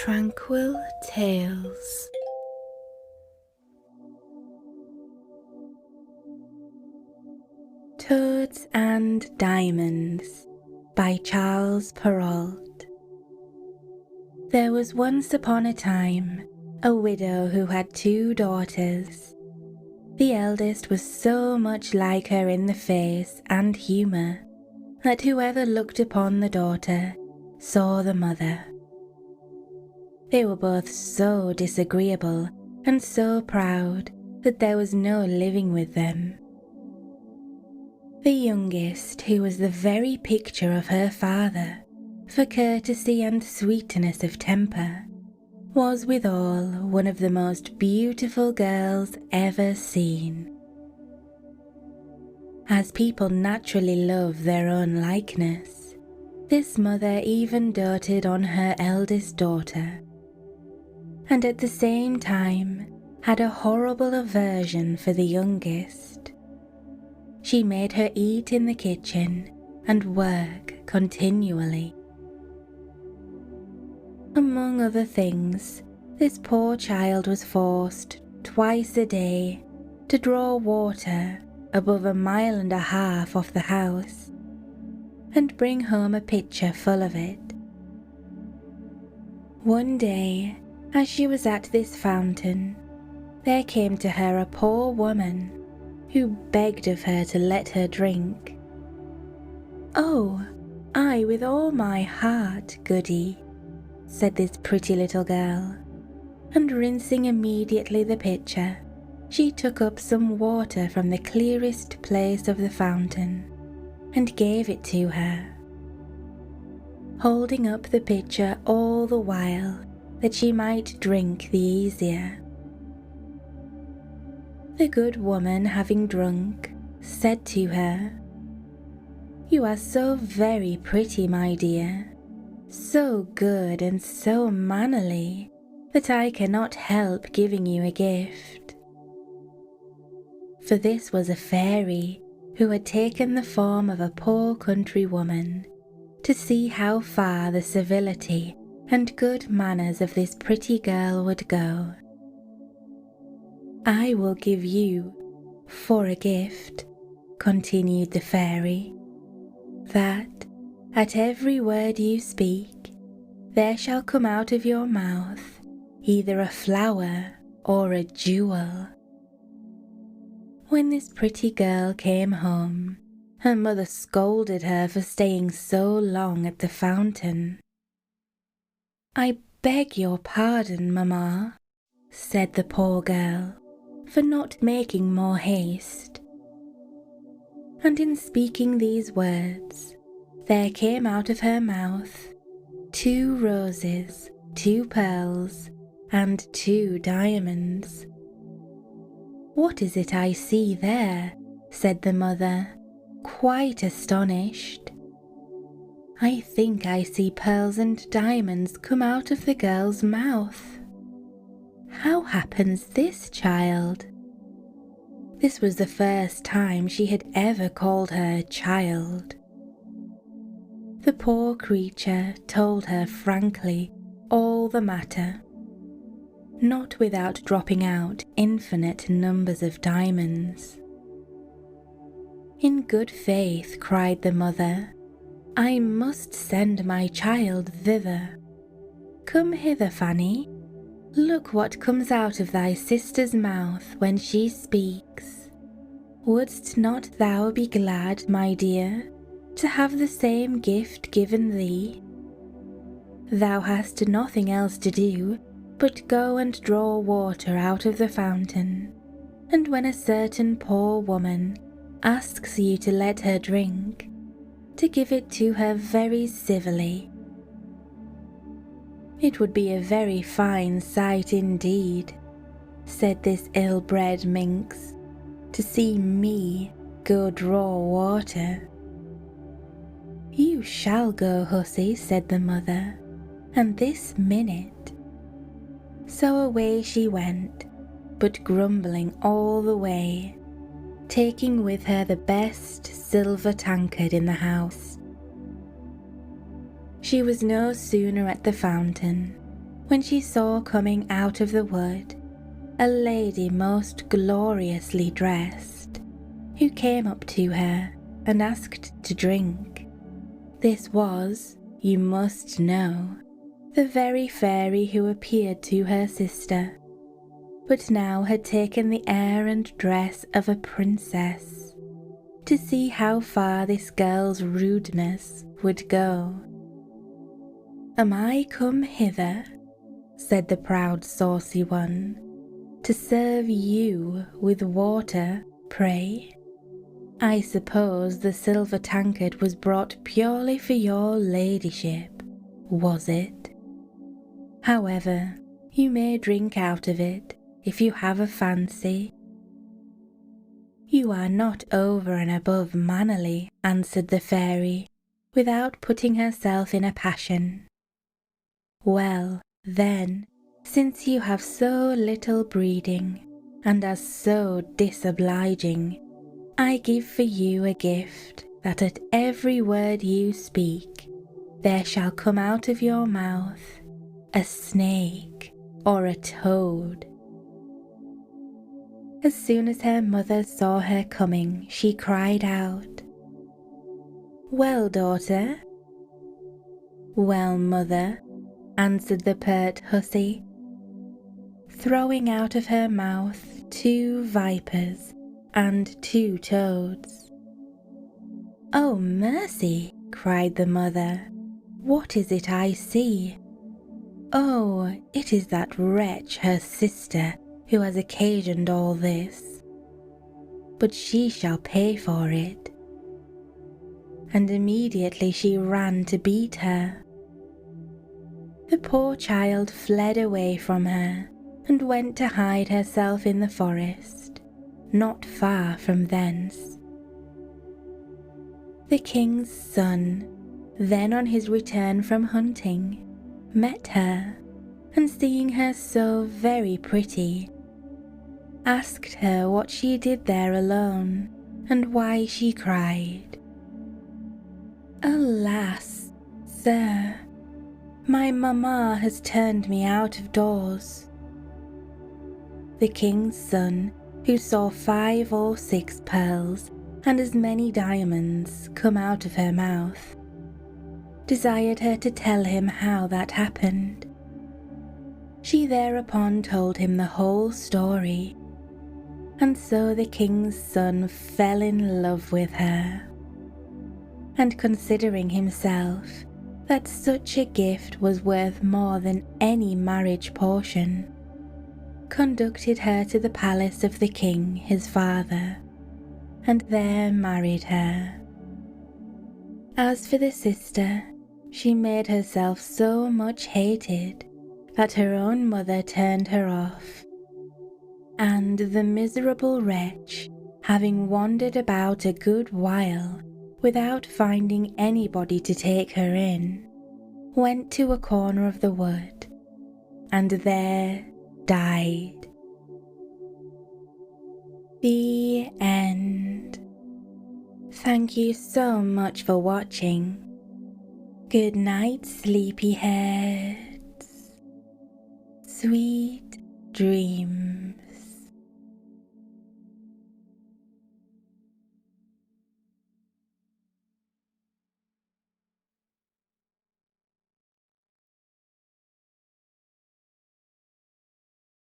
Tranquil Tales. Toads and Diamonds by Charles Perrault. There was once upon a time a widow who had 2 daughters. The eldest was so much like her in the face and humour that whoever looked upon the daughter saw the mother. They were both so disagreeable and so proud that there was no living with them. The youngest, who was the very picture of her father for courtesy and sweetness of temper, was withal one of the most beautiful girls ever seen. As people naturally love their own likeness, this mother even doted on her eldest daughter, and at the same time had a horrible aversion for the youngest. She made her eat in the kitchen and work continually. Among other things, this poor child was forced twice a day to draw water above 1.5 miles off the house and bring home a pitcher full of it. One day, as she was at this fountain, there came to her a poor woman who begged of her to let her drink. "Oh, I with all my heart, goody," said this pretty little girl, and rinsing immediately the pitcher, she took up some water from the clearest place of the fountain and gave it to her, holding up the pitcher all the while that she might drink the easier. The good woman, having drunk, said to her, "You are so very pretty, my dear, so good and so mannerly, that I cannot help giving you a gift." For this was a fairy who had taken the form of a poor country woman to see how far the civility and good manners of this pretty girl would go. "I will give you, for a gift," continued the fairy, "that at every word you speak, there shall come out of your mouth either a flower or a jewel." When this pretty girl came home, her mother scolded her for staying so long at the fountain. "I beg your pardon, mamma," said the poor girl, "for not making more haste." And in speaking these words, there came out of her mouth 2 roses, 2 pearls, and 2 diamonds. "What is it I see there?" said the mother, quite astonished. "I think I see pearls and diamonds come out of the girl's mouth. How happens this, child?" This was the first time she had ever called her a child. The poor creature told her frankly all the matter, not without dropping out infinite numbers of diamonds. "In good faith," cried the mother, "I must send my child thither. Come hither, Fanny. Look what comes out of thy sister's mouth when she speaks. Wouldst not thou be glad, my dear, to have the same gift given thee? Thou hast nothing else to do but go and draw water out of the fountain, and when a certain poor woman asks you to let her drink, to give it to her very civilly. It would be a very fine sight indeed," said this ill-bred minx, "to see me go draw water." "You shall go, hussy," said the mother, "and this minute." So away she went, but grumbling all the way, taking with her the best silver tankard in the house. She was no sooner at the fountain when she saw coming out of the wood a lady most gloriously dressed, who came up to her and asked to drink. This was, you must know, the very fairy who appeared to her sister, but now had taken the air and dress of a princess, to see how far this girl's rudeness would go. "Am I come hither," said the proud saucy one, "to serve you with water, pray? I suppose the silver tankard was brought purely for your ladyship, was it? However, you may drink out of it if you have a fancy." "You are not over and above mannerly," answered the fairy, without putting herself in a passion. "Well, then, since you have so little breeding, and are so disobliging, I give for you a gift, that at every word you speak, there shall come out of your mouth a snake or a toad." As soon as her mother saw her coming, she cried out, "Well, daughter?" "Well, mother," answered the pert hussy, throwing out of her mouth 2 vipers and 2 toads. "Oh, mercy!" cried the mother. "What is it I see? Oh, it is that wretch, her sister, who has occasioned all this. But she shall pay for it." And immediately she ran to beat her. The poor child fled away from her and went to hide herself in the forest, not far from thence. The king's son, then on his return from hunting, met her, and seeing her so very pretty, asked her what she did there alone, and why she cried. "Alas, sir, my mamma has turned me out of doors." The king's son, who saw 5 or 6 pearls and as many diamonds come out of her mouth, desired her to tell him how that happened. She thereupon told him the whole story, and so the king's son fell in love with her, and considering himself that such a gift was worth more than any marriage portion, conducted her to the palace of the king his father, and there married her. As for the sister, she made herself so much hated that her own mother turned her off, and the miserable wretch, having wandered about a good while without finding anybody to take her in, went to a corner of the wood, and there died. The end. Thank you so much for watching. Good night, sleepyheads. Sweet dreams.